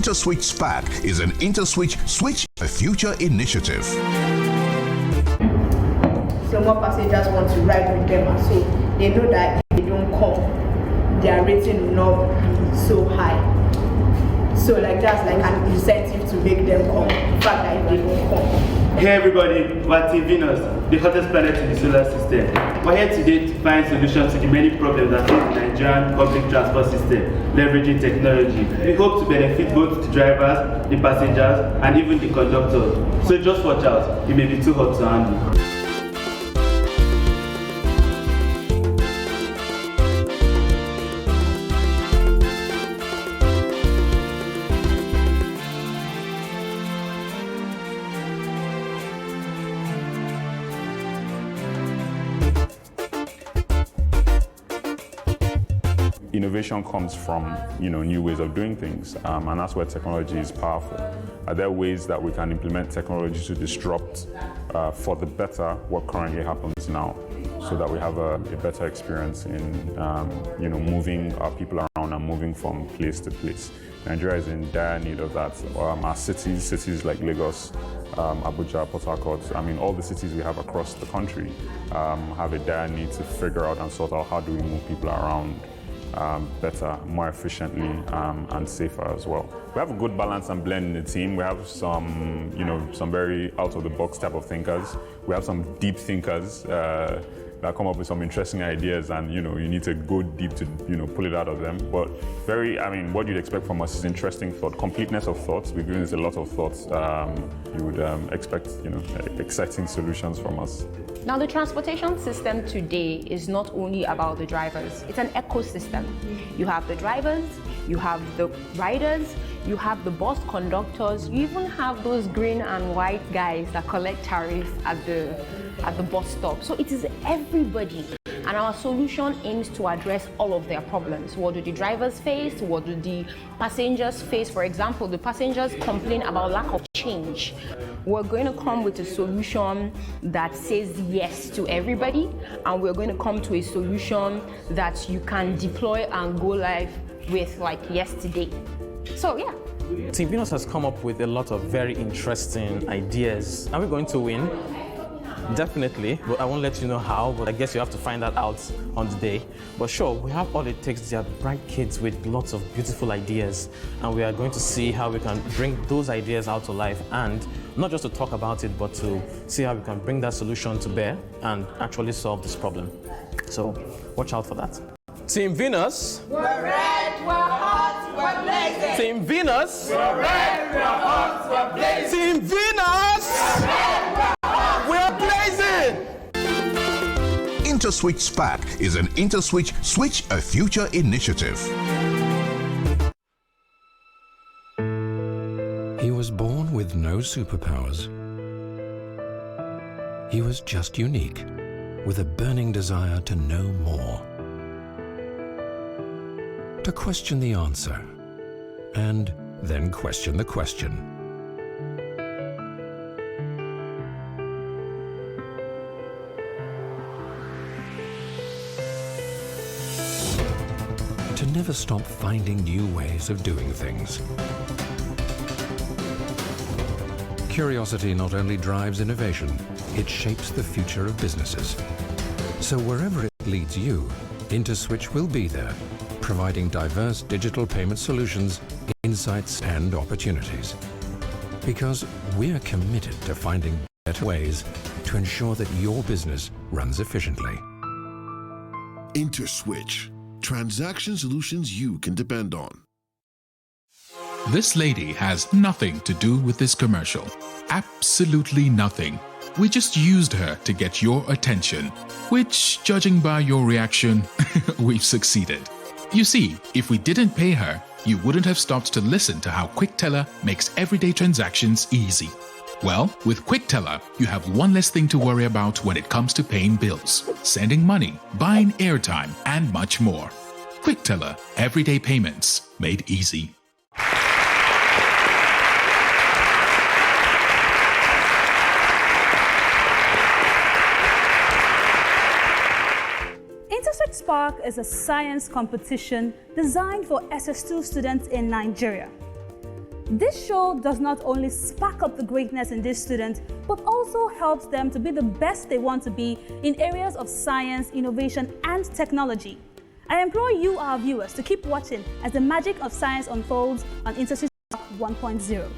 InterswitchSPAK is an IntersWitch Switch a Future initiative. So more passengers want to ride with them, and so they know that if they don't come, their rating will not be so high. So like that's like an incentive to make them come. In fact, that if they don't come. Hey everybody, we're Team Venus, the hottest planet in the solar system. We're here today to find solutions to the many problems that face the Nigerian public transport system, leveraging technology. We hope to benefit both the drivers, the passengers, and even the conductors. So just watch out, it may be too hot to handle. Innovation comes from new ways of doing things, and that's where technology is powerful. Are there ways that we can implement technology to disrupt for the better what currently happens now, so that we have a better experience in moving our people around and moving from place to place? Nigeria is in dire need of that. Our cities like Lagos, Abuja, Port Harcourt, all the cities we have across the country have a dire need to figure out and sort out how do we move people around better, more efficiently, and safer as well. We have a good balance and blend in the team. We have some very out-of-the-box type of thinkers. We have some deep thinkers that come up with some interesting ideas, and you need to go deep to pull it out of them. But what you'd expect from us is interesting thought, completeness of thoughts. We've given this a lot of thoughts. You would expect exciting solutions from us. Now, the transportation system today is not only about the drivers, it's an ecosystem. You have the drivers, you have the riders, you have the bus conductors, you even have those green and white guys that collect tariffs at the bus stop. So it is everybody. And our solution aims to address all of their problems. What do the drivers face? What do the passengers face? For example, the passengers complain about lack of change. We're going to come with a solution that says yes to everybody, and we're going to come to a solution that you can deploy and go live with like yesterday. So yeah. Team Venus has come up with a lot of very interesting ideas. Are we going to win? Definitely, but I won't let you know how, but I guess you have to find that out on the day. But sure, we have all it takes. They are bright kids with lots of beautiful ideas, and we are going to see how we can bring those ideas out to life, and not just to talk about it, but to see how we can bring that solution to bear and actually solve this problem. So watch out for that. Team Venus. We're red, we're hot, we're blazing. Team Venus. We're red, we're hot, we're blazing. Team Venus. We're red, we're hot, we're blazing. InterswitchSPAK is an IntersWitch Switch a Future initiative. He was born with no superpowers. He was just unique, with a burning desire to know more, to question the answer, and then question the question. To never stop finding new ways of doing things. Curiosity not only drives innovation, it shapes the future of businesses. So wherever it leads you, IntersWitch will be there, providing diverse digital payment solutions, insights, and opportunities. Because we're committed to finding better ways to ensure that your business runs efficiently. IntersWitch. Transaction solutions you can depend on. This lady has nothing to do with this commercial. Absolutely nothing. We just used her to get your attention, which, judging by your reaction, we've succeeded. You see, if we didn't pay her, you wouldn't have stopped to listen to how QuickTeller makes everyday transactions easy. Well, with QuickTeller, you have one less thing to worry about when it comes to paying bills, sending money, buying airtime, and much more. QuickTeller, everyday payments made easy. InterswitchSPAK is a science competition designed for SS2 students in Nigeria. This show does not only spark up the greatness in these students, but also helps them to be the best they want to be in areas of science, innovation, and technology. I implore you, our viewers, to keep watching as the magic of science unfolds on InterswitchSPAK 1.0.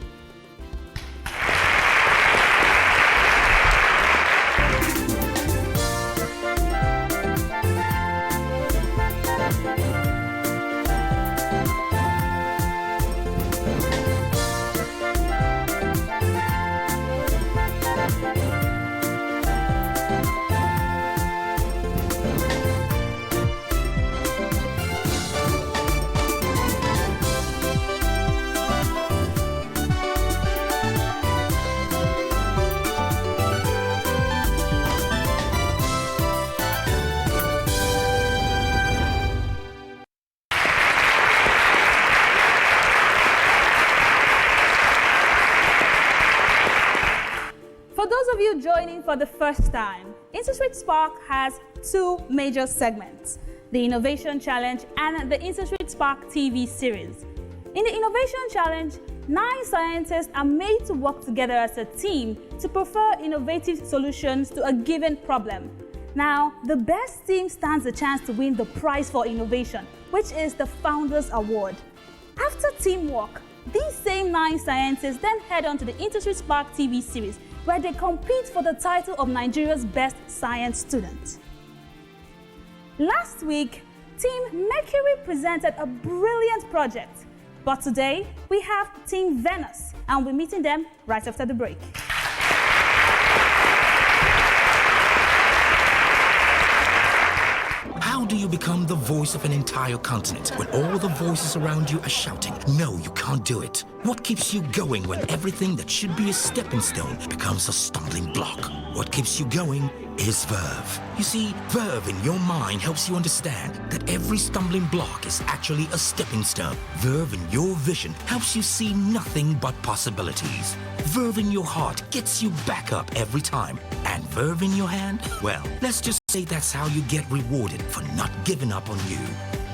For those of you joining for the first time, InterswitchSPAK has two major segments, the Innovation Challenge and the InterswitchSPAK TV series. In the Innovation Challenge, 9 scientists are made to work together as a team to prefer innovative solutions to a given problem. Now, the best team stands a chance to win the prize for innovation, which is the Founders Award. After teamwork, these same 9 scientists then head on to the InterswitchSPAK TV series, where they compete for the title of Nigeria's best science student. Last week, Team Mercury presented a brilliant project, but today we have Team Venus, and we're meeting them right after the break. How do you become the voice of an entire continent when all the voices around you are shouting, no, you can't do it? What keeps you going when everything that should be a stepping stone becomes a stumbling block? What keeps you going is verve. You see, verve in your mind helps you understand that every stumbling block is actually a stepping stone. Verve in your vision helps you see nothing but possibilities. Verve in your heart gets you back up every time. And verve in your hand? Well, let's just say that's how you get rewarded for not giving up on you.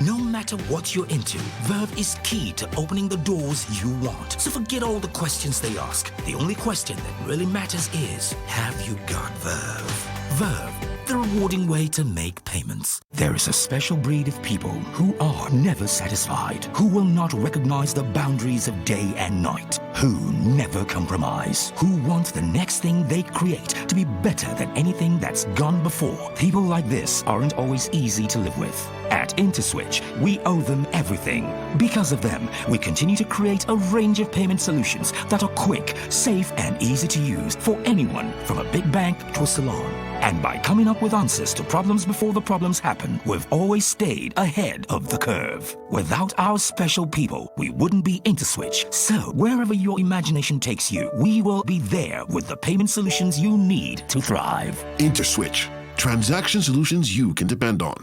No matter what you're into, verve is key to opening the doors you want. So forget all the questions they ask. The only question that really matters is, have you got verve? Verve, the rewarding way to make payments. There is a special breed of people who are never satisfied, who will not recognize the boundaries of day and night, who never compromise, who want the next thing they create to be better than anything that's gone before. People like this aren't always easy to live with. At IntersWitch, we owe them everything. Because of them, we continue to create a range of payment solutions that are quick, safe, and easy to use for anyone from a big bank to a salon. And by coming up with answers to problems before the problems happen, we've always stayed ahead of the curve. Without our special people, we wouldn't be IntersWitch. So, wherever your imagination takes you, we will be there with the payment solutions you need to thrive. IntersWitch. Transaction solutions you can depend on.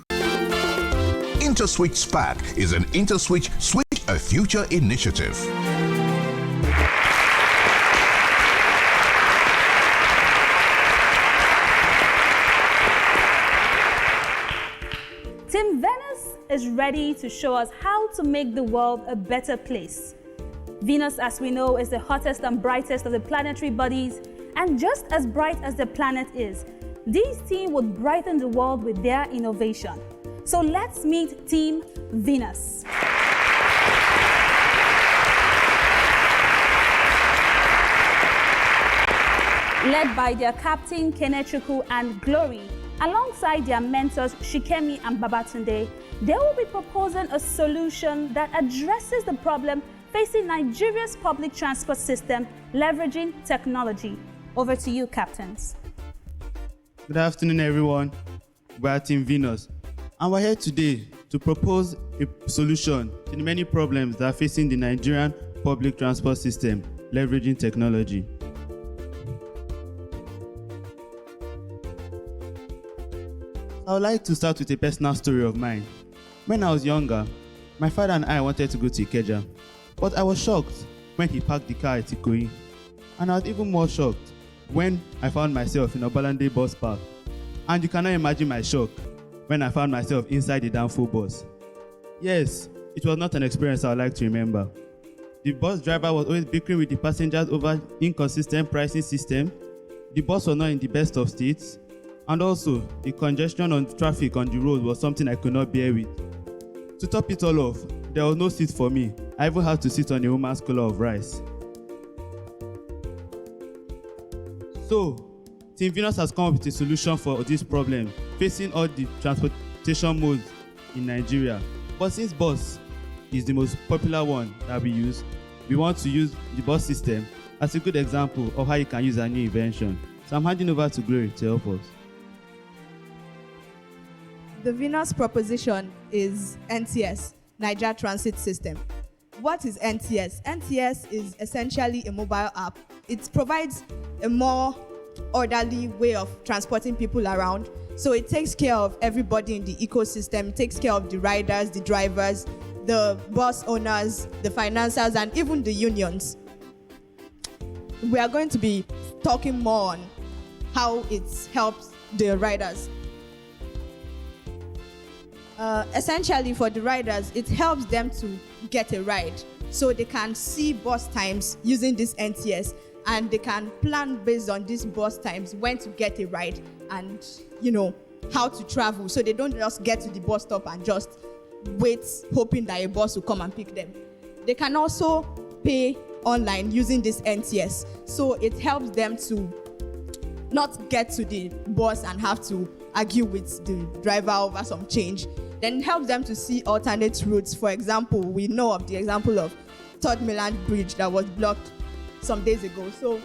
InterswitchSPAK is an IntersWitch Switch a Future initiative. Team Venus is ready to show us how to make the world a better place. Venus, as we know, is the hottest and brightest of the planetary bodies, and just as bright as the planet is, these team would brighten the world with their innovation. So let's meet Team Venus. Led by their captain Kenechukwu and Glory, alongside their mentors Shikemi and Babatunde, they will be proposing a solution that addresses the problem facing Nigeria's public transport system, leveraging technology. Over to you, captains. Good afternoon, everyone. We are Team Venus, and we're here today to propose a solution to the many problems that are facing the Nigerian public transport system, leveraging technology. I would like to start with a personal story of mine. When I was younger, my father and I wanted to go to Ikeja, but I was shocked when he parked the car at Ikoyi. And I was even more shocked when I found myself in a Obalande bus park. And you cannot imagine my shock when I found myself inside the damn full bus. Yes, it was not an experience I would like to remember. The bus driver was always bickering with the passengers over inconsistent pricing system. The bus was not in the best of states. And also, the congestion on traffic on the road was something I could not bear with. To top it all off, there was no seat for me. I even had to sit on a woman's collar of rice. So, Team Venus has come up with a solution for this problem, facing all the transportation modes in Nigeria. But since bus is the most popular one that we use, we want to use the bus system as a good example of how you can use a new invention. So I'm handing over to Glory to help us. The Venus proposition is NTS, Niger Transit System. What is NTS? NTS is essentially a mobile app. It provides a more orderly way of transporting people around. So it takes care of everybody in the ecosystem. It takes care of the riders, the drivers, the bus owners, the financiers, and even the unions. We are going to be talking more on how it helps the riders. Essentially, for the riders, it helps them to get a ride. So they can see bus times using this NTS, and they can plan based on these bus times when to get a ride and, how to travel. So they don't just get to the bus stop and just wait, hoping that a bus will come and pick them. They can also pay online using this NTS. So it helps them to not get to the bus and have to argue with the driver over some change. Then it helps them to see alternate routes. For example, we know of the example of Third Mainland Bridge that was blocked some days ago. So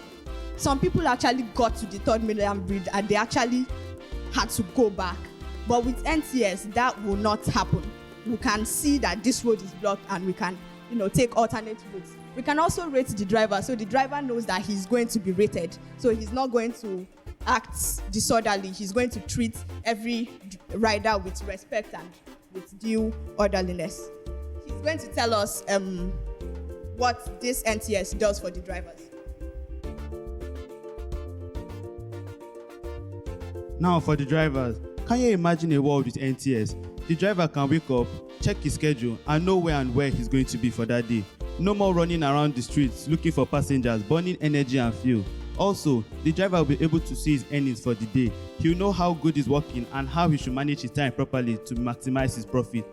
some people actually got to the Third Mainland Bridge and they actually had to go back. But with NTS, that will not happen. We can see that this road is blocked and we can, take alternate routes. We can also rate the driver, so the driver knows that he's going to be rated. So he's not going to act disorderly. He's going to treat every rider with respect and with due orderliness. He's going to tell us what this NTS does for the drivers. Now for the drivers, can you imagine a world with NTS? The driver can wake up, check his schedule, and know where he's going to be for that day. No more running around the streets looking for passengers, burning energy and fuel. Also, the driver will be able to see his earnings for the day. He'll know how good he's working and how he should manage his time properly to maximize his profit.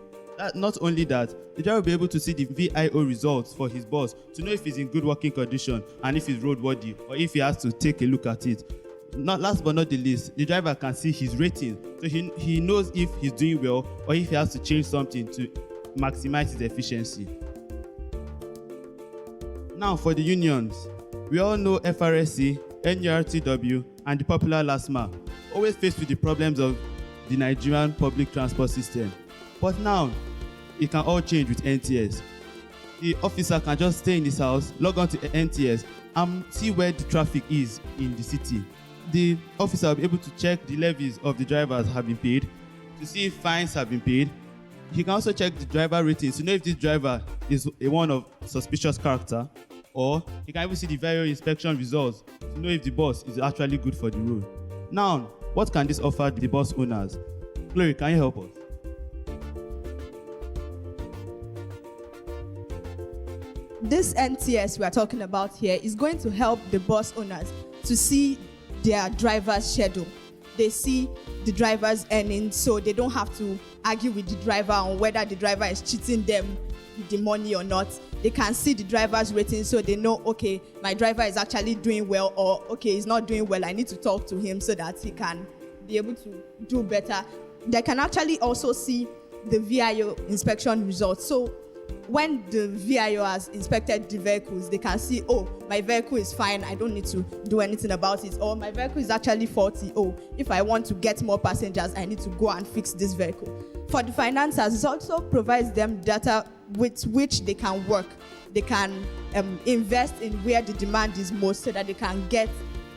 Not only that, the driver will be able to see the VIO results for his bus to know if he's in good working condition and if he's roadworthy or if he has to take a look at it. Last but not the least, the driver can see his rating, so he knows if he's doing well or if he has to change something to maximize his efficiency. Now for the unions, we all know FRSC, NURTW, and the popular LASMA, always faced with the problems of the Nigerian public transport system. But now, it can all change with NTS. The officer can just stay in his house, log on to NTS, and see where the traffic is in the city. The officer will be able to check the levies of the drivers have been paid, to see if fines have been paid. He can also check the driver ratings to know if this driver is one of suspicious character, or he can even see the various inspection results to know if the bus is actually good for the road. Now, what can this offer the bus owners? Glory, can you help us? This NTS we are talking about here is going to help the bus owners to see their driver's schedule. They see the driver's earnings, so they don't have to argue with the driver on whether the driver is cheating them with the money or not. They can see the driver's rating, so they know, okay, my driver is actually doing well, or okay, he's not doing well. I need to talk to him so that he can be able to do better. They can actually also see the VIO inspection results. So when the VIO has inspected the vehicles, they can see, oh, my vehicle is fine, I don't need to do anything about it, or my vehicle is actually faulty, oh, if I want to get more passengers, I need to go and fix this vehicle. For the financiers, it also provides them data with which they can work. They can invest in where the demand is most so that they can get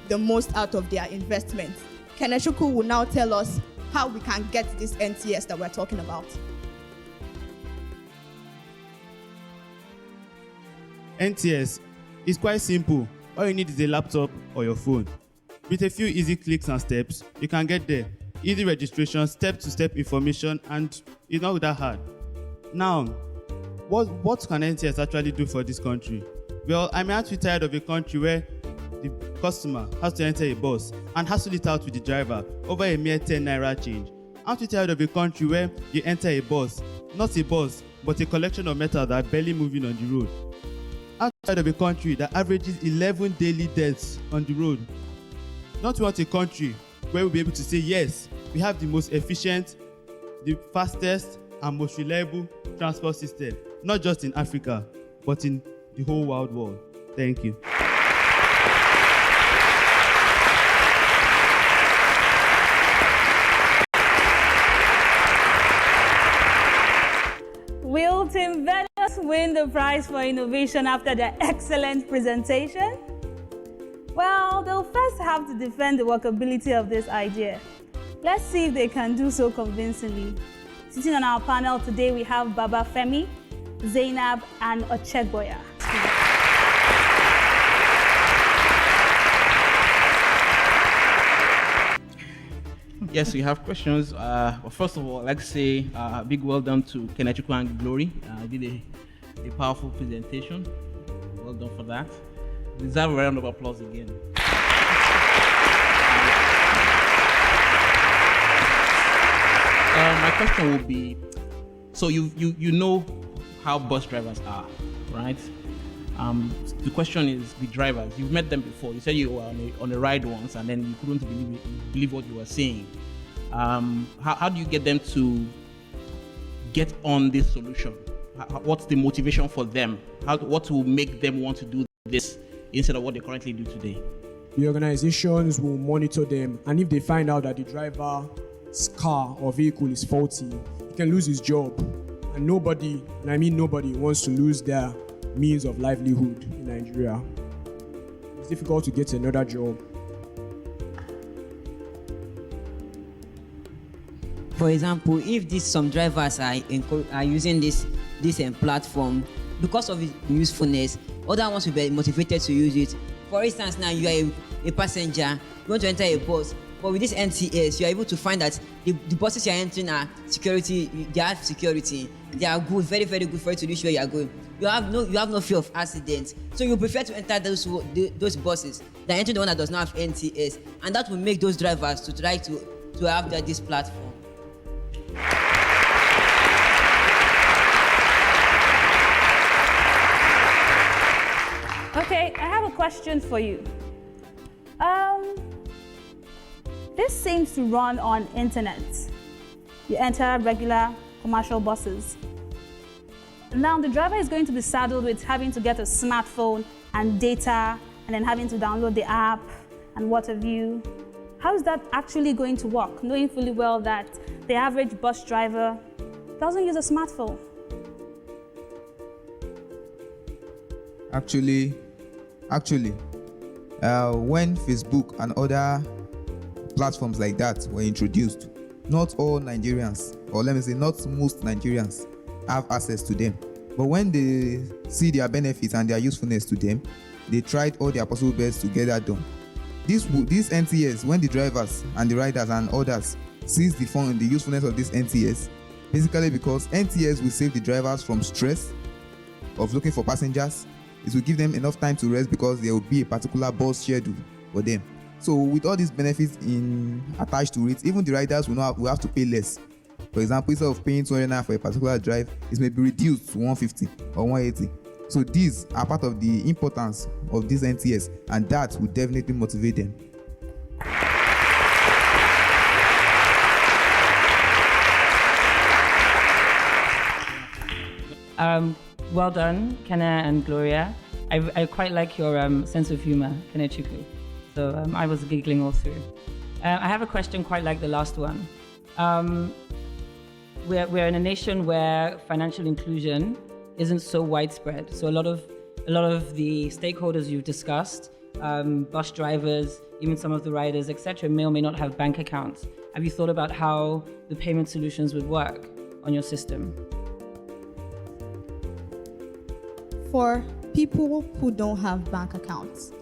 the most out of their investment. Keneshuku will now tell us how we can get this NTS that we're talking about. NTS is quite simple. All you need is a laptop or your phone. With a few easy clicks and steps, you can get there. Easy registration, step-to-step information, and it's not that hard. Now, what can NTS actually do for this country? Well, I'm actually tired of a country where the customer has to enter a bus and hassle it out with the driver over a mere 10 naira change. I'm too tired of a country where you enter a bus, not a bus, but a collection of metal that are barely moving on the road. I'm tired of a country that averages 11 daily deaths on the road. Don't want a country where we'll be able to say, yes, we have the most efficient, the fastest, and most reliable transport system, not just in Africa, but in the whole wide world. Thank you. Will Team Venus win the prize for innovation after their excellent presentation? Well, they'll first have to defend the workability of this idea. Let's see if they can do so convincingly. Sitting on our panel today, we have Baba Femi, Zainab, and Ochegboya. Yes, we have questions. But first of all, I'd like to say a big well done to Kenechukwu and Glory. Did a powerful presentation. Well done for that. Deserve a round of applause again. My question will be, so you know how bus drivers are, right? The question is the drivers. You've met them before. You said you were on a ride once, and then you couldn't believe what you were saying. How do you get them to get on this solution? What's the motivation for them? What will make them want to do this instead of what they currently do today? The organizations will monitor them, and if they find out that the driver's car or vehicle is faulty, he can lose his job. And nobody, and I mean nobody, wants to lose their means of livelihood in Nigeria. It's difficult to get another job. For example, if some drivers are using this platform because of its usefulness, other ones will be motivated to use it. For instance, now you are a passenger, you want to enter a bus, but with this NTS, you are able to find that the buses you are entering are security. They have security. They are good, very, very good for you to reach where you are going. You have no fear of accidents, so you prefer to enter those buses than enter the one that does not have NTS, and that will make those drivers to try to have this platform. Okay, I have a question for you. This seems to run on internet. You enter regular commercial buses. Now the driver is going to be saddled with having to get a smartphone and data, and then having to download the app and what have you. How is that actually going to work, knowing fully well that the average bus driver doesn't use a smartphone? Actually, when Facebook and other platforms like that were introduced, not all Nigerians, or let me say not most Nigerians, have access to them. But when they see their benefits and their usefulness to them, they tried all their possible best to get that done. This NTS, when the drivers and the riders and others sees the usefulness of this NTS, basically because NTS will save the drivers from stress of looking for passengers. It will give them enough time to rest because there will be a particular bus schedule for them. So with all these benefits attached to it, even the riders will have to pay less. For example, instead of paying 200 naira for a particular drive, it may be reduced to 150 or 180. So these are part of the importance of this NTS, and that will definitely motivate them. Well done, Kena and Gloria. I quite like your sense of humor, Kenechukwu. So I was giggling all through. I have a question quite like the last one. We're in a nation where financial inclusion isn't so widespread. So a lot of the stakeholders you've discussed, bus drivers, even some of the riders, etc., may or may not have bank accounts. Have you thought about how the payment solutions would work on your system? For people who don't have bank accounts,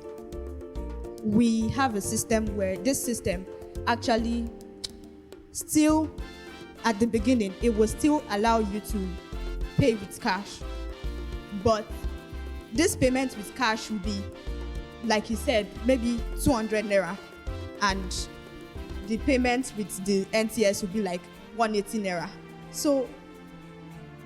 we have a system where this system actually still, at the beginning, it will still allow you to pay with cash. but this payment with cash will be, like he said, maybe 200 naira, and the payment with the NTS will be like 180 naira. So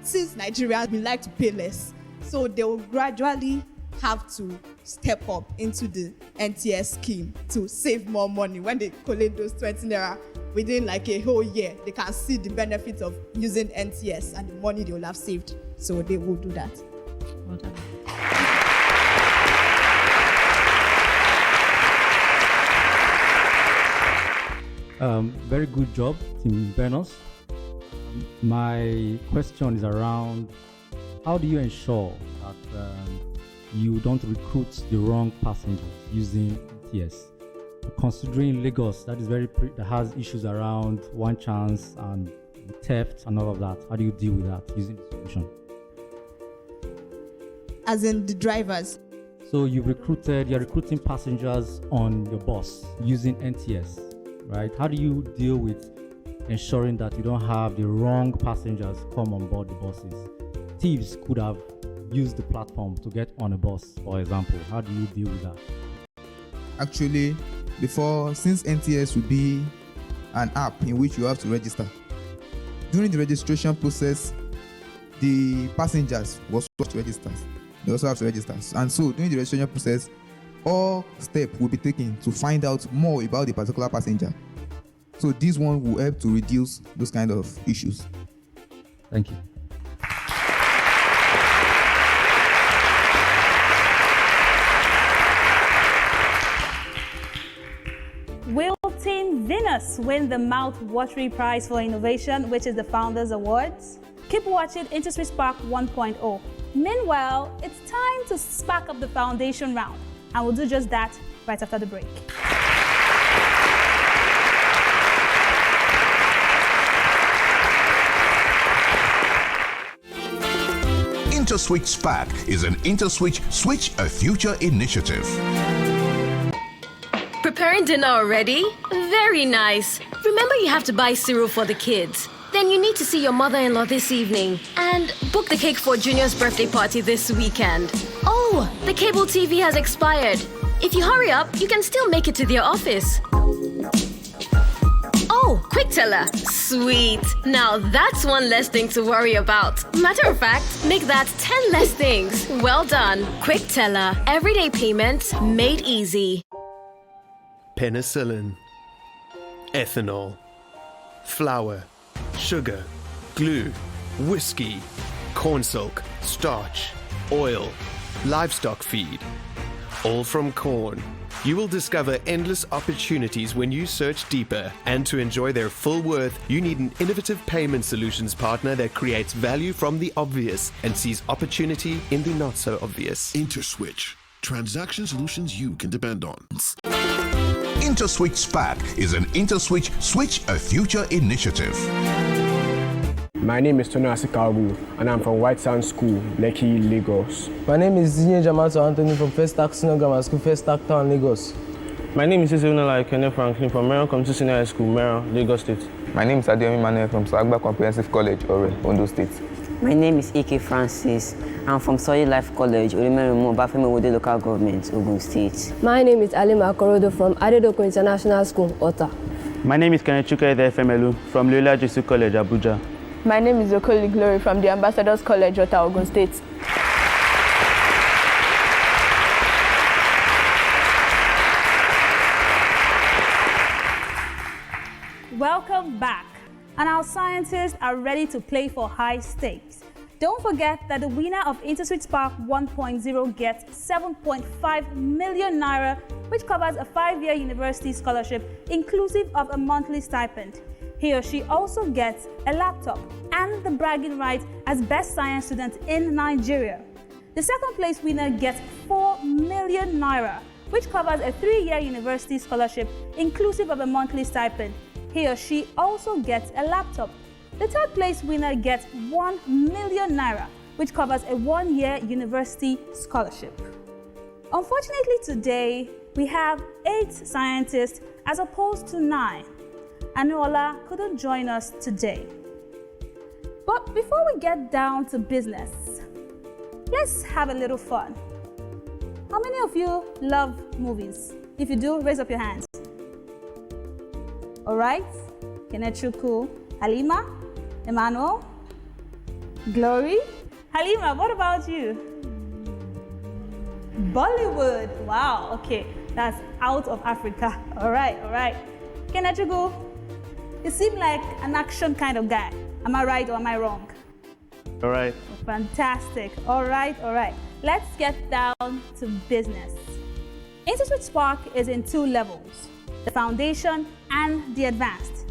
since Nigerians we like to pay less, so they will gradually have to step up into the NTS scheme to save more money. When they collect those 20 naira within like a whole year, they can see the benefit of using NTS and the money they will have saved. So they will do that. Well done. Very good job, Team Benos. My question is around how do you ensure that you don't recruit the wrong passengers using NTS? Considering Lagos, that is that has issues around one chance and theft and all of that. How do you deal with that using the solution? As in the drivers. So you're recruiting passengers on your bus using NTS, right? How do you deal with ensuring that you don't have the wrong passengers come on board the buses? Thieves could have used the platform to get on a bus, for example. How do you deal with that? Actually, since NTS will be an app in which you have to register, during the registration process, the passengers also have to register. They also have to register. And so during the registration process, all steps will be taken to find out more about the particular passenger. So this one will help to reduce those kind of issues. Thank you. Will Team Venus win the mouth-watery prize for innovation, which is the Founders Awards? Keep watching InterswitchSPAK 1.0. Meanwhile, it's time to spark up the foundation round, and we'll do just that right after the break. InterswitchSPAK is an IntersWitch Switch a Future initiative. Preparing dinner already? Very nice. Remember, you have to buy cereal for the kids. Then you need to see your mother-in-law this evening and book the cake for Junior's birthday party this weekend. Oh, the cable TV has expired. If you hurry up, you can still make it to their office. Oh, quick teller. Sweet. Now that's one less thing to worry about. Matter of fact, make that 10 less things. Well done. Quick teller. Everyday payments made easy. Penicillin, ethanol, flour, sugar, glue, whiskey, cornstalk, starch, oil, livestock feed, all from corn. You will discover endless opportunities when you search deeper, and to enjoy their full worth, you need an innovative payment solutions partner that creates value from the obvious and sees opportunity in the not so obvious. IntersWitch, transaction solutions you can depend on. InterswitchSPAK is an IntersWitch Switch a Future initiative. My name is Tony Asikabu, and I'm from White Sands School, Lekki, Lagos. My name is Zinye Jamato Anthony from First Stack Senior Grammar School, First Stack Town, Lagos. My name is Isabella Kenneth Franklin from Meron Community Senior High School, Meron, Lagos State. My name is Adiomi Manuel from Sagba Comprehensive College, Ore, Ondo State. My name is Ike Francis. I'm from Solid Life College, Orimerumo, Bafemi Wode Local Government, Ogun State. My name is Alima Akorodo from Adedoko International School, Ota. My name is Kenechukwu Efemelu from Loyola Jesu College, Abuja. My name is Okoli Glory from the Ambassadors College, Ota, Ogun State. Welcome back. And our scientists are ready to play for high stakes. Don't forget that the winner of InterswitchSPAK 1.0 gets 7.5 million naira, which covers a 5-year university scholarship inclusive of a monthly stipend. He or she also gets a laptop and the bragging right as best science student in Nigeria. The second place winner gets 4 million naira, which covers a 3-year university scholarship inclusive of a monthly stipend. He or she also gets a laptop. The third place winner gets 1 million naira, which covers a 1-year university scholarship. Unfortunately today, we have 8 scientists as opposed to 9. Anuola couldn't join us today. But before we get down to business, let's have a little fun. How many of you love movies? If you do, raise up your hands. All right. Kenechuku, Halima, Emmanuel, Glory. Halima, what about you? Bollywood. Wow, okay. That's out of Africa. All right. Kenechuku, you seem like an action kind of guy. Am I right or am I wrong? All right. Fantastic. All right. Let's get down to business. InterswitchSPAK is in 2 levels, the foundation and the advanced.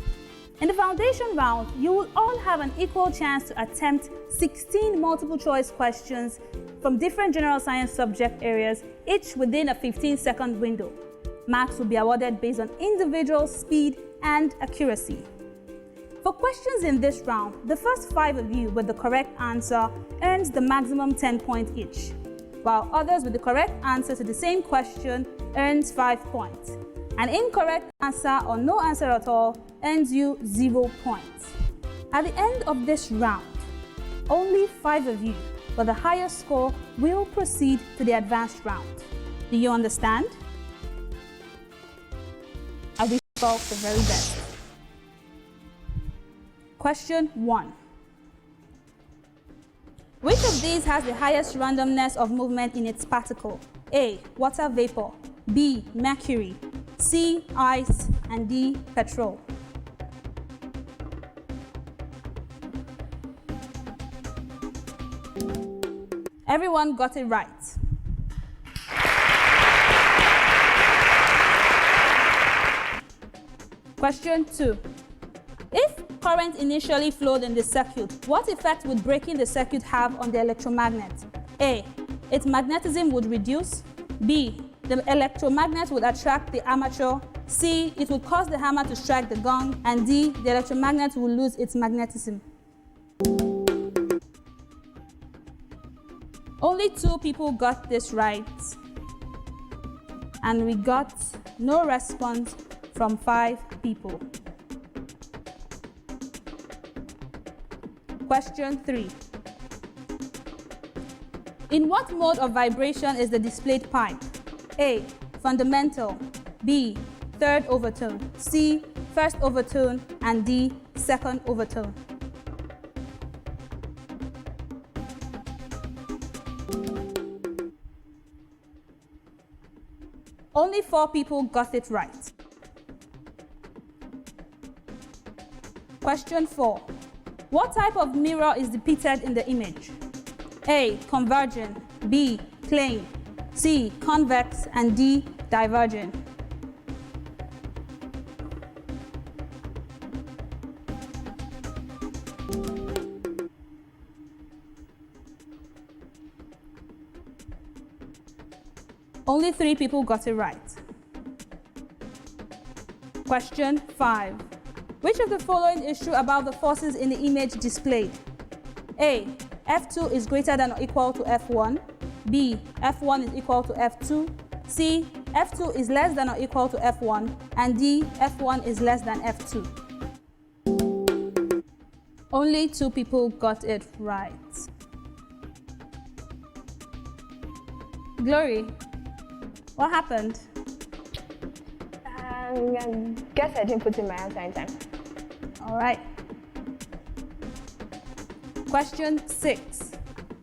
In the foundation round, you will all have an equal chance to attempt 16 multiple choice questions from different general science subject areas, each within a 15-second window. Marks will be awarded based on individual speed and accuracy. For questions in this round, the first 5 of you with the correct answer earns the maximum 10 points each, while others with the correct answer to the same question earns 5 points. An incorrect answer or no answer at all earns you 0 points. At the end of this round, only 5 of you with the highest score will proceed to the advanced round. Do you understand? I wish you all the very best. Question 1. Which of these has the highest randomness of movement in its particle? A. Water vapor. B. Mercury. C. Ice. And D. Petrol. Everyone got it right. Question 2. If current initially flowed in the circuit, what effect would breaking the circuit have on the electromagnet? A. Its magnetism would reduce. B. The electromagnet would attract the armature. C. It would cause the hammer to strike the gong. And D. The electromagnet will lose its magnetism. Only 2 people got this right. And we got no response from 5 people. Question 3. In what mode of vibration is the displayed pipe? A. Fundamental. B. Third overtone. C. First overtone. And D. Second overtone. Only 4 people got it right. Question 4. What type of mirror is depicted in the image? A. Convergent. B. Plane. C. Convex. And D. Divergent. Only 3 people got it right. Question 5. Which of the following is true about the forces in the image displayed? A. F2 is greater than or equal to F1. B. F1 is equal to F2. C. F2 is less than or equal to F1. And D. F1 is less than F2. Only 2 people got it right. Glory, what happened? I guess I didn't put in my answer in time. All right. Question 6.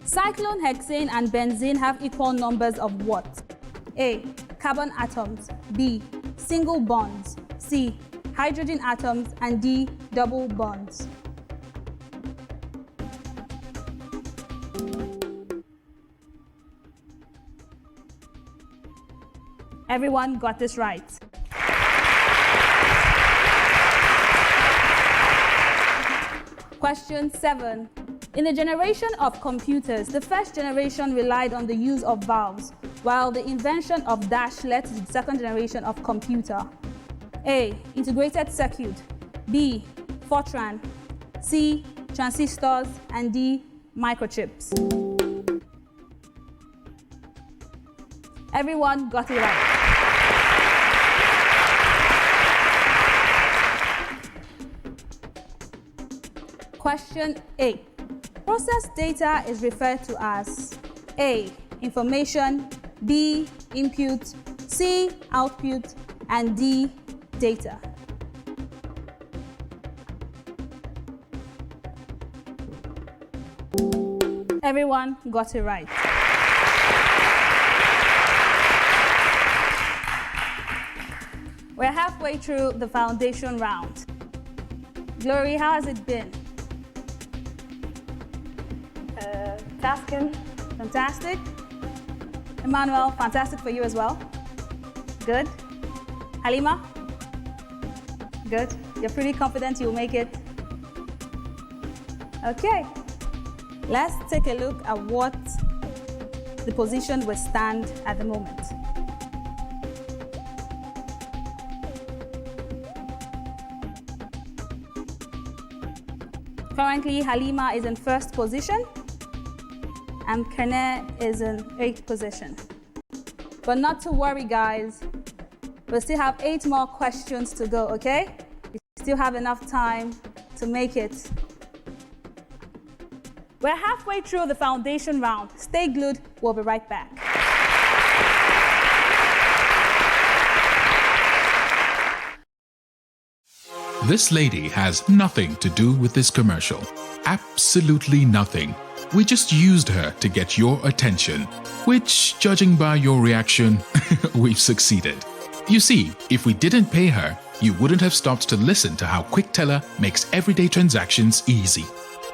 Cyclone, hexane, and benzene have equal numbers of what? A. Carbon atoms. B. Single bonds. C. Hydrogen atoms. And D. Double bonds. Everyone got this right. Question 7. In the generation of computers, the first generation relied on the use of valves, while the invention of dash led to the second generation of computer. A. Integrated circuit. B. Fortran. C. Transistors. And D. Microchips. Everyone got it right. Question 8. Processed data is referred to as A, information, B, input, C, output, and D, data? Everyone got it right. We're halfway through the foundation round. Glory, how has it been? Tasking. Fantastic. Emmanuel, fantastic for you as well. Good. Halima? Good. You're pretty confident you'll make it. Okay. Let's take a look at what the position will stand at the moment. Currently, Halima is in first position and Kene is in 8th position. But not to worry, guys. We still have 8 more questions to go, okay? You still have enough time to make it. We're halfway through the foundation round. Stay glued, we'll be right back. This lady has nothing to do with this commercial. Absolutely nothing. We just used her to get your attention, which, judging by your reaction, we've succeeded. You see, if we didn't pay her, you wouldn't have stopped to listen to how QuickTeller makes everyday transactions easy.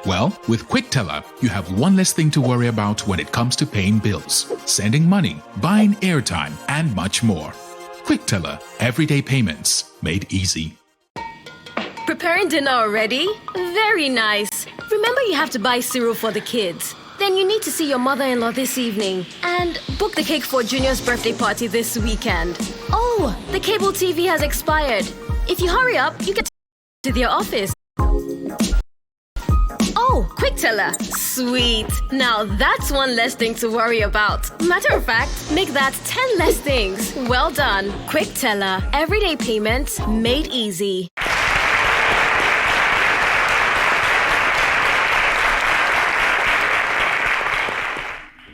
Well, with QuickTeller, you have one less thing to worry about when it comes to paying bills, sending money, buying airtime, and much more. QuickTeller, everyday payments made easy. Preparing dinner already? Very nice. Remember you have to buy cereal for the kids. Then you need to see your mother-in-law this evening and book the cake for Junior's birthday party this weekend. Oh, the cable TV has expired. If you hurry up, you get to their office. Oh, QuickTeller. Sweet. Now that's one less thing to worry about. Matter of fact, make that 10 less things. Well done. QuickTeller. Everyday payments made easy.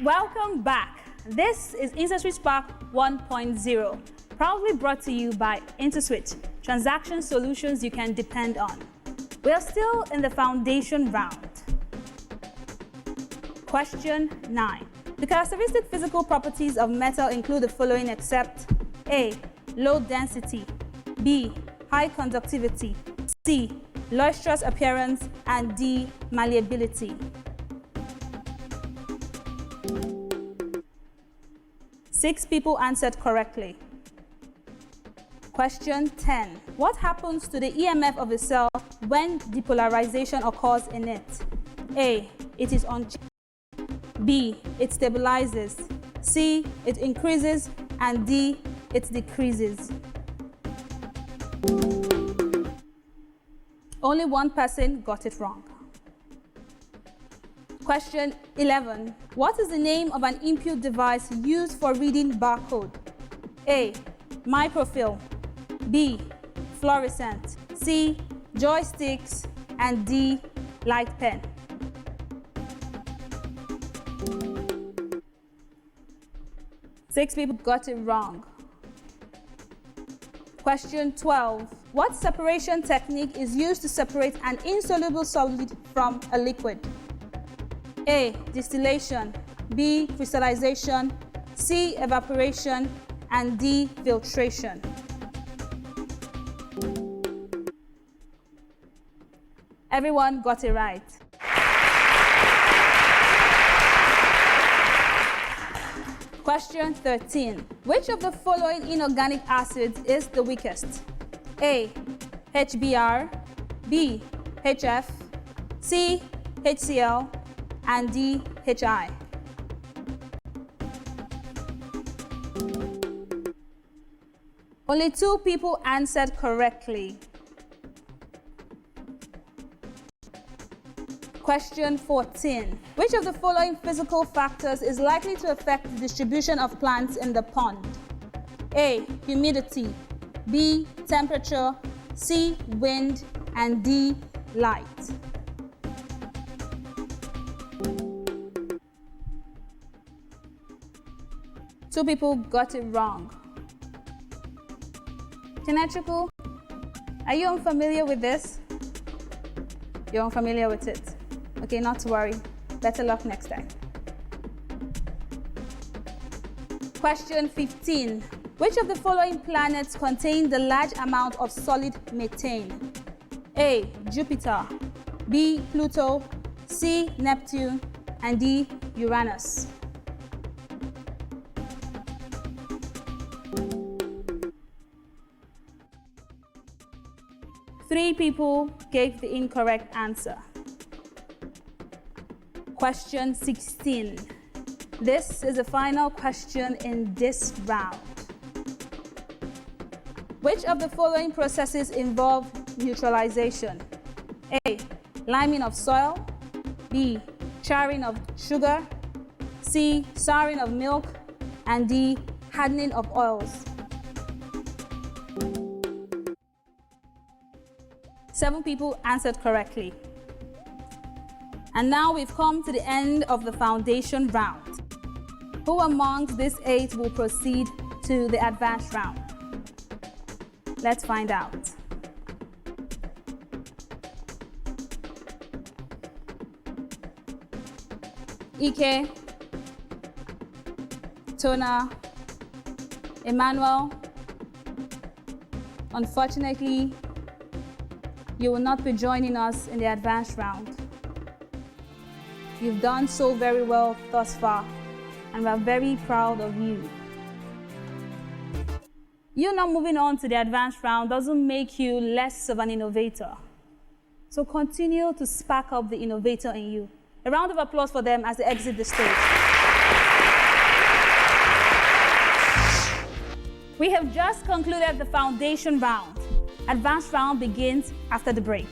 Welcome back. This is InterswitchSPAK 1.0, proudly brought to you by IntersWitch, transaction solutions you can depend on. We are still in the foundation round. Question 9. The characteristic physical properties of metal include the following except A, low density, B, high conductivity, C, lustrous appearance, and D, malleability. Six people answered correctly. Question 10. What happens to the EMF of a cell when depolarization occurs in it? A, it is unchanged. B, it stabilizes. C, it increases. And D, it decreases. Only one person got it wrong. Question 11. What is the name of an input device used for reading barcode? A, microfilm. B, fluorescent. C, joysticks. And D, light pen. Six people got it wrong. Question 12. What separation technique is used to separate an insoluble solid from a liquid? A, distillation. B, crystallization. C, evaporation. And D, filtration. Everyone got it right. Question 13. Which of the following inorganic acids is the weakest? A, HBr. B, HF. C, HCl. And D, HI. Only 2 people answered correctly. Question 14. Which of the following physical factors is likely to affect the distribution of plants in the pond? A, humidity. B, temperature. C, wind. And D, light. 2 people got it wrong. Kenechukwu, are you unfamiliar with this? You're unfamiliar with it. Okay, not to worry. Better luck next time. Question 15. Which of the following planets contain the large amount of solid methane? A. Jupiter, B. Pluto, C. Neptune, and D. Uranus. Three people gave the incorrect answer. Question 16. This is the final question in this round. Which of the following processes involve neutralization? A. Liming of soil, B. Charring of sugar, C. Souring of milk, and D. Hardening of oils. 7 people answered correctly. And now we've come to the end of the foundation round. Who amongst these 8 will proceed to the advanced round? Let's find out. Ike, Tona, Emmanuel, unfortunately, you will not be joining us in the advanced round. You've done so very well thus far, and we're very proud of you. You not moving on to the advanced round doesn't make you less of an innovator. So continue to spark up the innovator in you. A round of applause for them as they exit the stage. We have just concluded the foundation round. Advanced round begins after the break.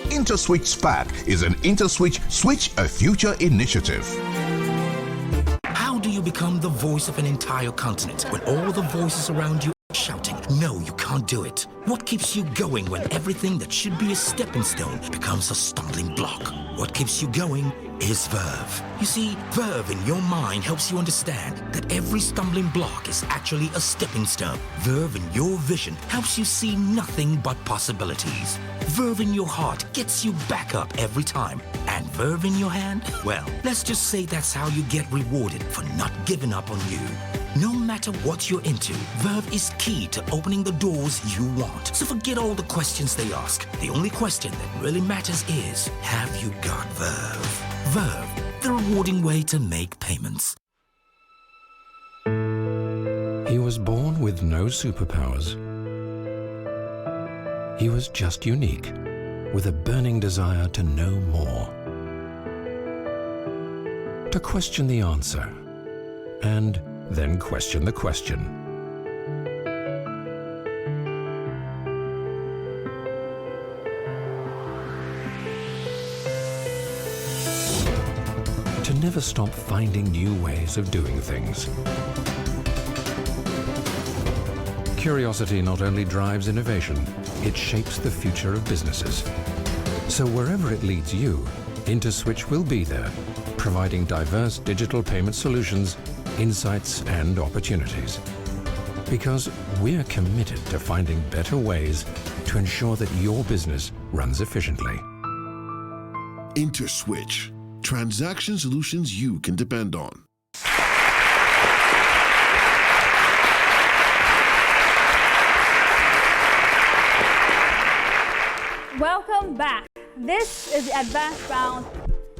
InterswitchSPAK is an IntersWitch Switch a Future initiative. How do you become the voice of an entire continent when all the voices around you are shouting, no, you can't do it? What keeps you going when everything that should be a stepping stone becomes a stumbling block? What keeps you going is verve. You see, verve in your mind helps you understand that every stumbling block is actually a stepping stone. Verve in your vision helps you see nothing but possibilities. Verve in your heart gets you back up every time. And verve in your hand? Well, let's just say that's how you get rewarded for not giving up on you. No matter what you're into, verve is key to opening the doors you want. So forget all the questions they ask. The only question that really matters is, have you got verve? Verve, the rewarding way to make payments. He was born with no superpowers. He was just unique, with a burning desire to know more. To question the answer, and then question the question. To never stop finding new ways of doing things. Curiosity not only drives innovation, it shapes the future of businesses. So wherever it leads you, IntersWitch will be there, providing diverse digital payment solutions, insights, and opportunities. Because we're committed to finding better ways to ensure that your business runs efficiently. IntersWitch. Transaction solutions you can depend on. Welcome back. This is the advanced round,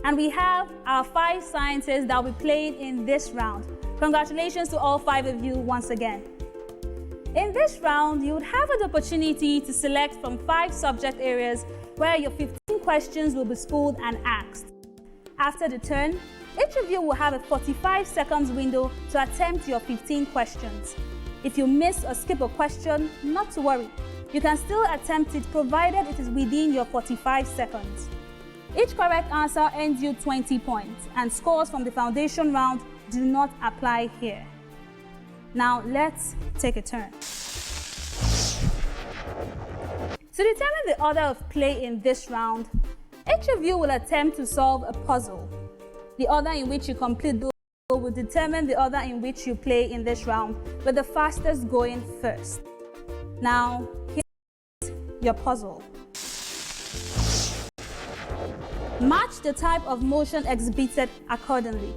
and we have our 5 scientists that will be playing in this round. Congratulations to all 5 of you once again. In this round, you would have an opportunity to select from 5 subject areas where your 15 questions will be spooled and asked. After the turn, each of you will have a 45 seconds window to attempt your 15 questions. If you miss or skip a question, not to worry. You can still attempt it provided it is within your 45 seconds. Each correct answer earns you 20 points, and scores from the foundation round do not apply here. Now let's take a turn. To determine the order of play in this round, Each of you will attempt to solve a puzzle. The order in which you complete the puzzle will determine the order in which you play in this round, with the fastest going first. Now, here's your puzzle. Match the type of motion exhibited accordingly.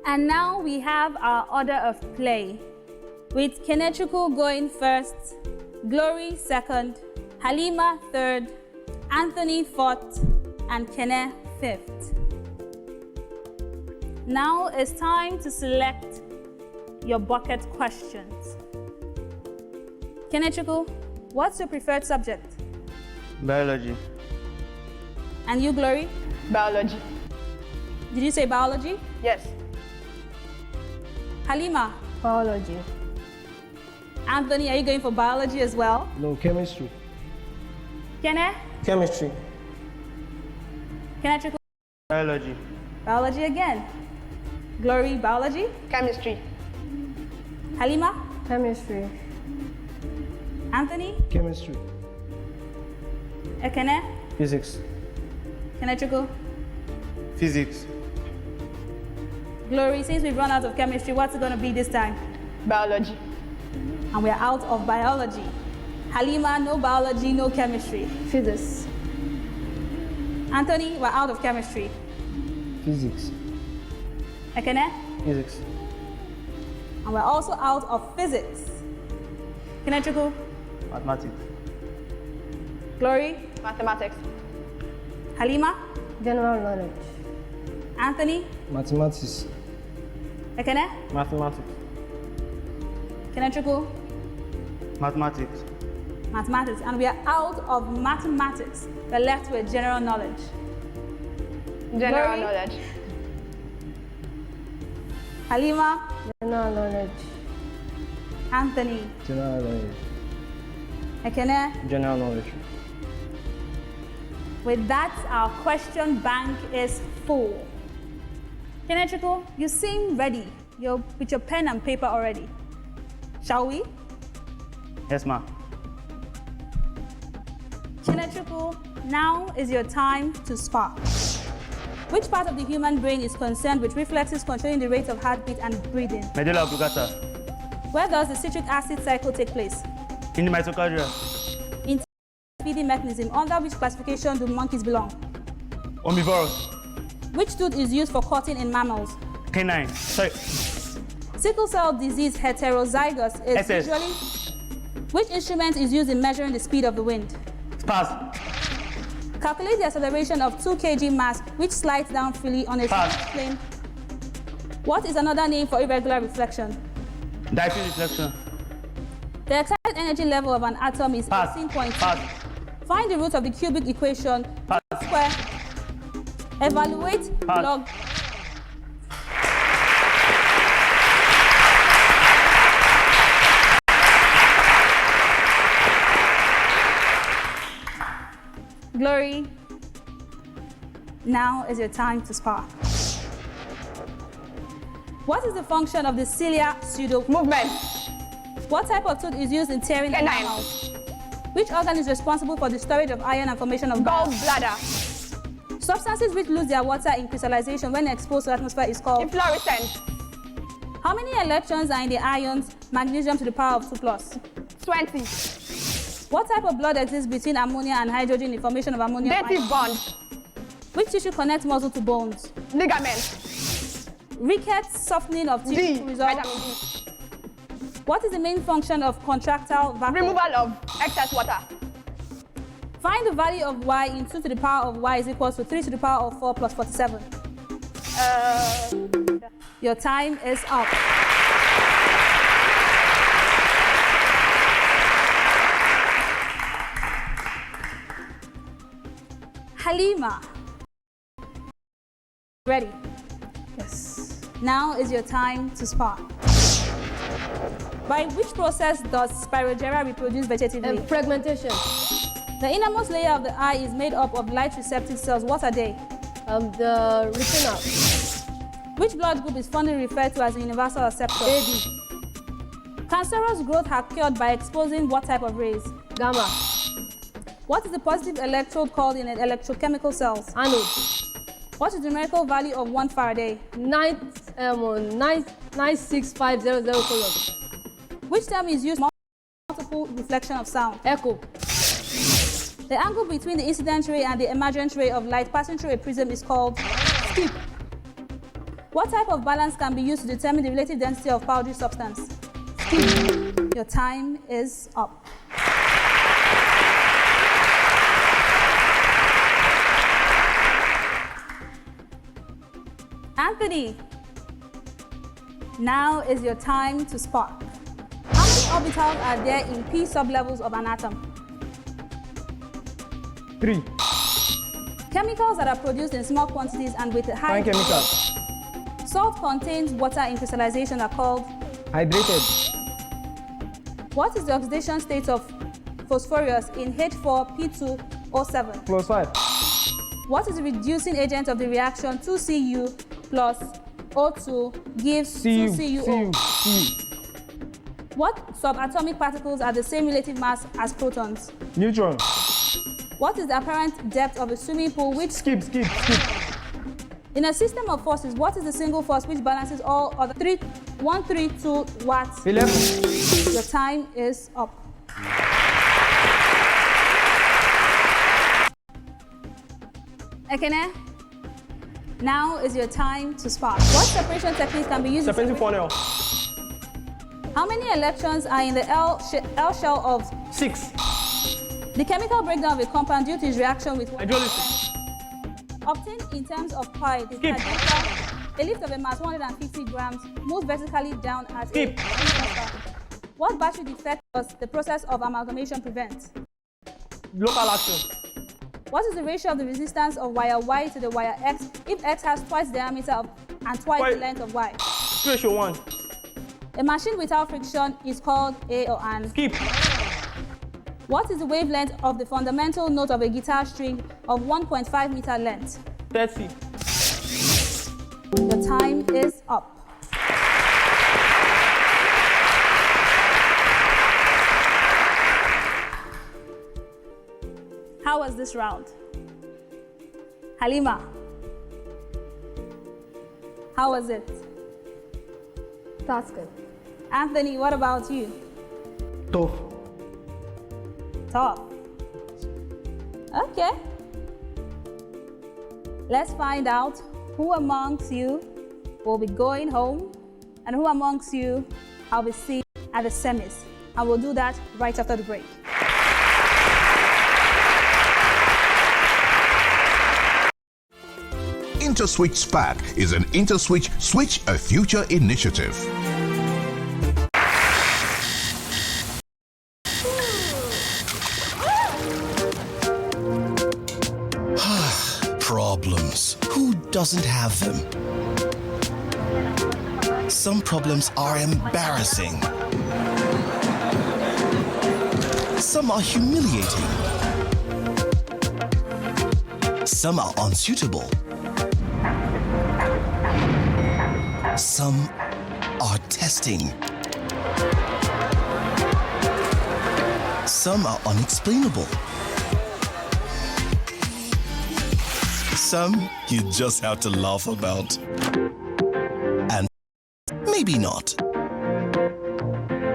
And now we have our order of play, with Kenechukwu going first, Glory second, Halima third, Anthony fourth, and Kene fifth. Now it's time to select your bucket questions. Kenechukwu, what's your preferred subject? Biology. And you, Glory? Biology. Did you say biology? Yes. Halima? Biology. Anthony, are you going for biology as well? No, chemistry. Kene? Chemistry. Kenechukwu? Biology. Biology again. Glory, biology? Chemistry. Halima? Chemistry. Anthony? Chemistry. Ekene? Physics. Kenechukwu? Physics. Glory, since we've run out of chemistry, what's it going to be this time? Biology. And we're out of biology. Halima, no biology, no chemistry. Physics. Anthony, we're out of chemistry. Physics. Ekene? Physics. And we're also out of physics. Kenechukwu? Mathematics. Glory? Mathematics. Halima? General knowledge. Anthony? Mathematics. Ekene? Mathematics. Kenechukwu? Mathematics. Mathematics. And we are out of mathematics. We're left with general knowledge. General Glory? knowledge. Halima? General knowledge. Anthony? General knowledge. Ekene? General knowledge. With that, our question bank is full. Kenechukwu, you seem ready. You're with your pen and paper already. Shall we? Yes, ma'am. Kenechukwu, now is your time to spark. Which part of the human brain is concerned with reflexes controlling the rate of heartbeat and breathing? Medulla oblongata. Where does the citric acid cycle take place? In the mitochondria. In feeding mechanism, under which classification do monkeys belong? Omnivorous. Which tooth is used for cutting in mammals? Canine. Sorry. Sickle cell disease heterozygous is SS. usually... Which instrument is used in measuring the speed of the wind? Pass. Calculate the acceleration of 2 kg mass which slides down freely on a Pass. straight plane. What is another name for irregular reflection? Diffuse reflection. The excited energy level of an atom is Pass. 18.2. Pass. Find the root of the cubic equation. Pass. Square. Evaluate Pass. log. Glory, now is your time to spark. What is the function of the cilia pseudo? Movement. What type of tooth is used in tearing the Canine. mammals? Which organ is responsible for the storage of iron and formation of Gallbladder. Substances which lose their water in crystallization when exposed to the atmosphere is called? Efflorescence. How many electrons are in the ions magnesium to the power of 2+? 20. What type of blood exists between ammonia and hydrogen in the formation of ammonium Dative ion? bond. Which tissue connects muscle to bones? Ligament. Rickets, softening of tissue D. result. Vitamin D. What is the main function of contractile vacuum? Removal of excess water. Find the value of y in 2 to the power of y is equal to 3 to the power of 4 plus 47. Your time is up. Halima. Ready? Yes. Now is your time to spark. By which process does Spirogera reproduce vegetatively? Fragmentation. The innermost layer of the eye is made up of light receptive cells. What are they? The retinal. Which blood group is fondly referred to as a universal acceptor? AB. Cancerous growth are cured by exposing what type of rays? Gamma. What is the positive electrode called in electrochemical cells? Anode. What is the numerical value of 1 Faraday? 96500 coulomb. Which term is used for multiple reflection of sound? Echo. The angle between the incident ray and the emergent ray of light passing through a prism is called skip. What type of balance can be used to determine the relative density of powdery substance? Skip. Your time is up. Anthony, now is your time to spark. How many orbitals are there in p sublevels of an atom? 3. Chemicals that are produced in small quantities and with a high... Fine chemicals. Salt contains water in crystallization are called... Hydrated. What is the oxidation state of phosphorus in H4P2O7? +5. What is the reducing agent of the reaction 2Cu plus O2 gives 2CuO? Cu. What subatomic particles are the same relative mass as protons? Neutron. What is the apparent depth of a swimming pool which... Skip. In a system of forces, what is the single force which balances all other 132 watts? 11. Your time is up. Ekene, now is your time to spark. What separation technique can be used? Separating funnel. How many electrons are in the L shell of 6. the chemical breakdown of a compound due to its reaction with Hydrolysis. obtained in terms of pi? The Skip. a lift of a mass 150 grams moves vertically down at Skip. What battery defect does the process of amalgamation prevent? Local action. What is the ratio of the resistance of wire Y to the wire X if X has twice the diameter of and twice the length of Y? Ratio 1. A machine without friction is called A or an. Skip. What is the wavelength of the fundamental note of a guitar string of 1.5 meter length? 30. Your time is up. How was this round? Halima, how was it? That's good. Anthony, what about you? Tough. Tough. Okay. Let's find out who amongst you will be going home and who amongst you I'll be seeing at the semis. And we'll do that right after the break. InterswitchSPAK is an IntersWitch Switch a Future initiative. Problems. Who doesn't have them? Some problems are embarrassing. Some are humiliating. Some are unsuitable. Some are testing. Some are unexplainable. Some you just have to laugh about. And maybe not.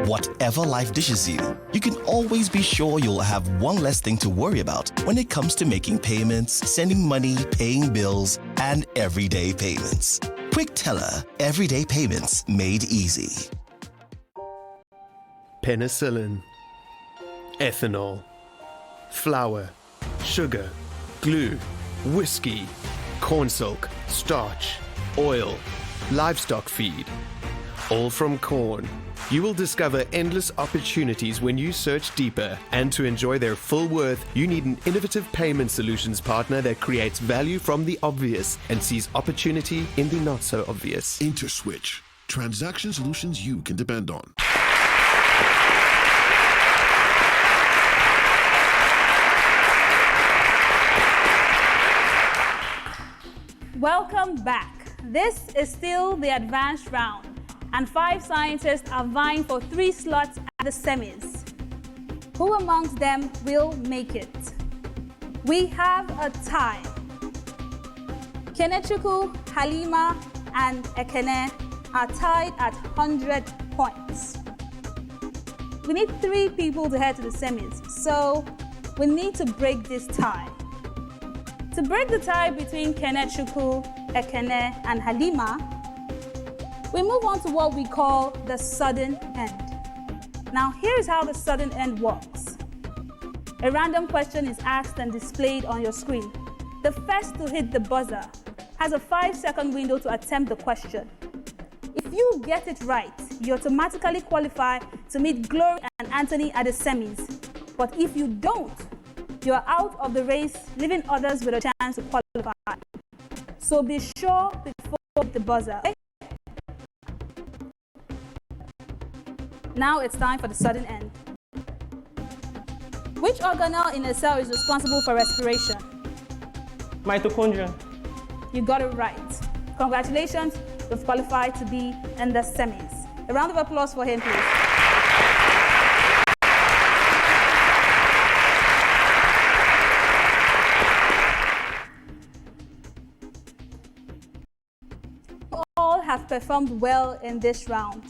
Whatever life dishes you, you can always be sure you'll have one less thing to worry about when it comes to making payments, sending money, paying bills, and everyday payments. Quick Teller, everyday payments made easy. Penicillin, ethanol, flour, sugar, glue, whiskey, cornstalk, starch, oil, livestock feed, all from corn. You will discover endless opportunities when you search deeper, and to enjoy their full worth, you need an innovative payment solutions partner that creates value from the obvious and sees opportunity in the not so obvious. IntersWitch, transaction solutions you can depend on. Welcome back. This is still the advanced round, and 5 scientists are vying for 3 slots at the semis. Who amongst them will make it? We have a tie. Kenechukwu, Halima, and Ekene are tied at 100 points. We need 3 people to head to the semis, so we need to break this tie. To break the tie between Kenechukwu, Ekene, and Halima, we move on to what we call the sudden end. Now, here's how the sudden end works. A random question is asked and displayed on your screen. The first to hit the buzzer has a 5-second window to attempt the question. If you get it right, you automatically qualify to meet Glory and Anthony at the semis. But if you don't, you are out of the race, leaving others with a chance to qualify. So be sure before you hit the buzzer. Okay? Now it's time for the sudden end. Which organelle in a cell is responsible for respiration? Mitochondria. You got it right. Congratulations, you've qualified to be in the semis. A round of applause for him, please. You all have performed well in this round.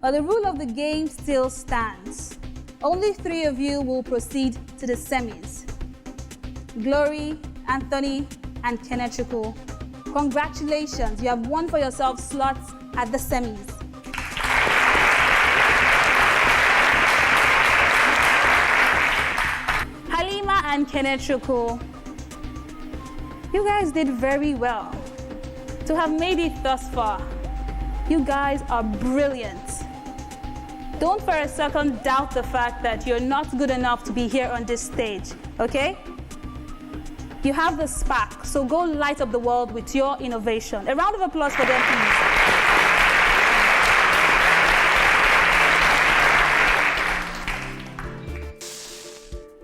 But the rule of the game still stands. Only 3 of you will proceed to the semis. Glory, Anthony, and Kenechukwu. Congratulations, you have won for yourself slots at the semis. Halima and Kenechukwu, you guys did very well. To have made it thus far, you guys are brilliant. Don't for a second doubt the fact that you're not good enough to be here on this stage, okay? You have the spark, so go light up the world with your innovation. A round of applause for them, please.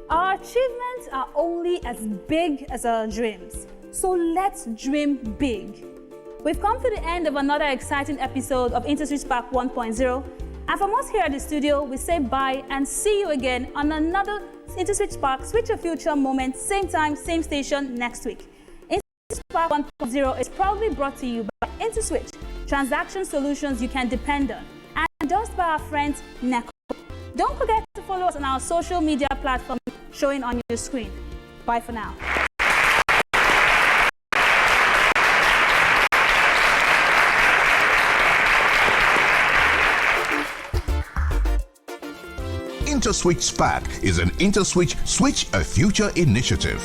Our achievements are only as big as our dreams, so let's dream big. We've come to the end of another exciting episode of InterswitchSPAK 1.0. And from us here at the studio, we say bye and see you again on another InterswitchSPAK Switch Your Future moment, same time, same station next week. InterswitchSPAK 1.0 is proudly brought to you by IntersWitch, transaction solutions you can depend on, and endorsed by our friends Neko. Don't forget to follow us on our social media platforms showing on your screen. Bye for now. InterswitchSPAK is an IntersWitch Switch a Future initiative.